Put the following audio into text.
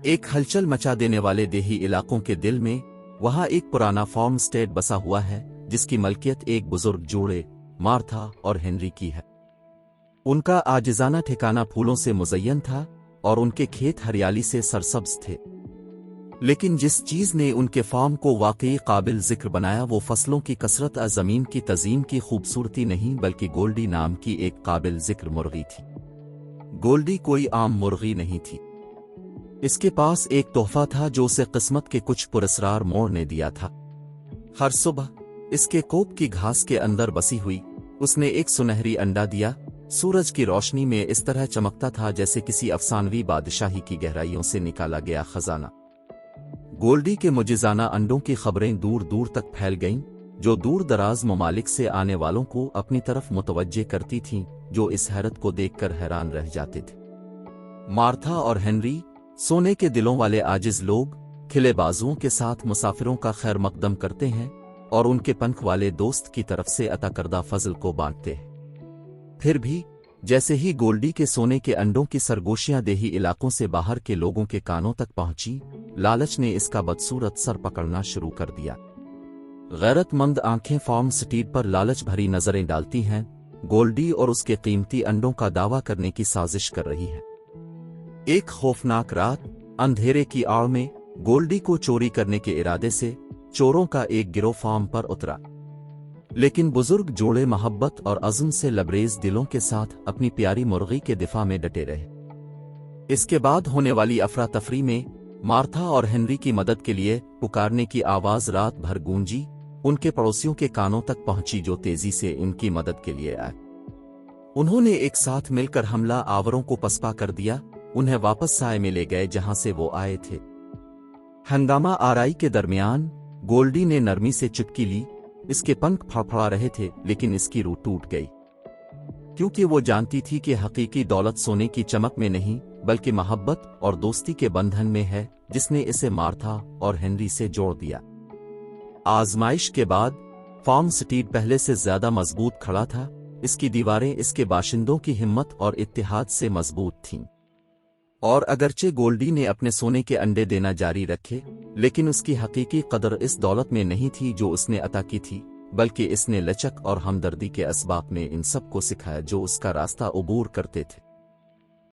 एक हलचल मचा देने वाले देही इलाकों के दिल में वहां एक पुराना फार्म स्टेट बसा हुआ है जिसकी मलकियत एक बुजुर्ग जोड़े मार्था और हेनरी की है। उनका आजिजाना ठिकाना फूलों से मुज़य्यन था और उनके खेत हरियाली से सरसब्ज थे। लेकिन जिस चीज ने उनके फार्म को वाकई काबिल जिक्र बनाया वो फसलों की कसरत ज़मीन की तज़ीम की खूबसूरती नहीं बल्कि गोल्डी नाम की एक काबिल जिक्र मुर्गी थी। गोल्डी कोई आम मुर्गी नहीं थी। इसके पास एक तोहफा था जो उसे किस्मत के कुछ पुरस्कार मोड़ ने दिया था। हर सुबह इसके कोप की घास के अंदर बसी हुई उसने एक सुनहरी अंडा दिया। सूरज की रोशनी में इस तरह चमकता था जैसे किसी अफसानवी बादशाही की गहराइयों से निकाला गया खजाना। गोल्डी के मुजिजाना अंडों की खबरें दूर दूर तक फैल गईं, जो दूर दराज ममालिक से आने वालों को अपनी तरफ मुतवज्जे करती थीं, जो इस हैरत को देखकर हैरान रह जाते थे। मार्था और हेनरी, सोने के दिलों वाले आजिज लोग, खिले बाजुओं के साथ मुसाफिरों का खैर मकदम करते हैं और उनके पंख वाले दोस्त की तरफ से अता करदा फजल को बांटते हैं। फिर भी जैसे ही गोल्डी के सोने के अंडों की सरगोशियां देही इलाकों से बाहर के लोगों के कानों तक पहुंची, लालच ने इसका बदसूरत सर पकड़ना शुरू कर दिया। गैरतमंद आंखें फार्म स्ट्रीट पर लालच भरी नजरें डालती हैं, गोल्डी और उसके कीमती अंडों का दावा करने की साजिश कर रही है। एक खौफनाक रात अंधेरे की आड़ में गोल्डी को चोरी करने के इरादे से चोरों का एक गिरोह फार्म पर उतरा। लेकिन बुजुर्ग जोड़े मोहब्बत और अज़्म से लबरेज दिलों के साथ अपनी प्यारी मुर्गी के दिफा में डटे रहे। इसके बाद होने वाली अफरा तफरी में मार्था और हेनरी की मदद के लिए पुकारने की आवाज रात भर गूंजी, उनके पड़ोसियों के कानों तक पहुंची जो तेजी से उनकी मदद के लिए आए। उन्होंने एक साथ मिलकर हमला आवरों को पसपा कर दिया, उन्हें वापस साए में ले गए जहां से वो आए थे। हंगामा आराई के दरमियान गोल्डी ने नरमी से चुटकी ली। इसके पंख फड़फड़ा रहे थे लेकिन इसकी रूह टूट गई, क्योंकि वो जानती थी कि हकीकी दौलत सोने की चमक में नहीं बल्कि मोहब्बत और दोस्ती के बंधन में है, जिसने इसे मार्था और हेनरी से जोड़ दिया। आजमाइश के बाद फार्म स्ट्रीट पहले से ज्यादा मजबूत खड़ा था। इसकी दीवारें इसके बाशिंदों की हिम्मत और इत्तेहाद से मजबूत थीं। और अगरचे गोल्डी ने अपने सोने के अंडे देना जारी रखे, लेकिन उसकी हकीकी कदर इस दौलत में नहीं थी जो उसने अता की थी, बल्कि इसने लचक और हमदर्दी के असबाब में इन सब को सिखाया जो उसका रास्ता उबूर करते थे।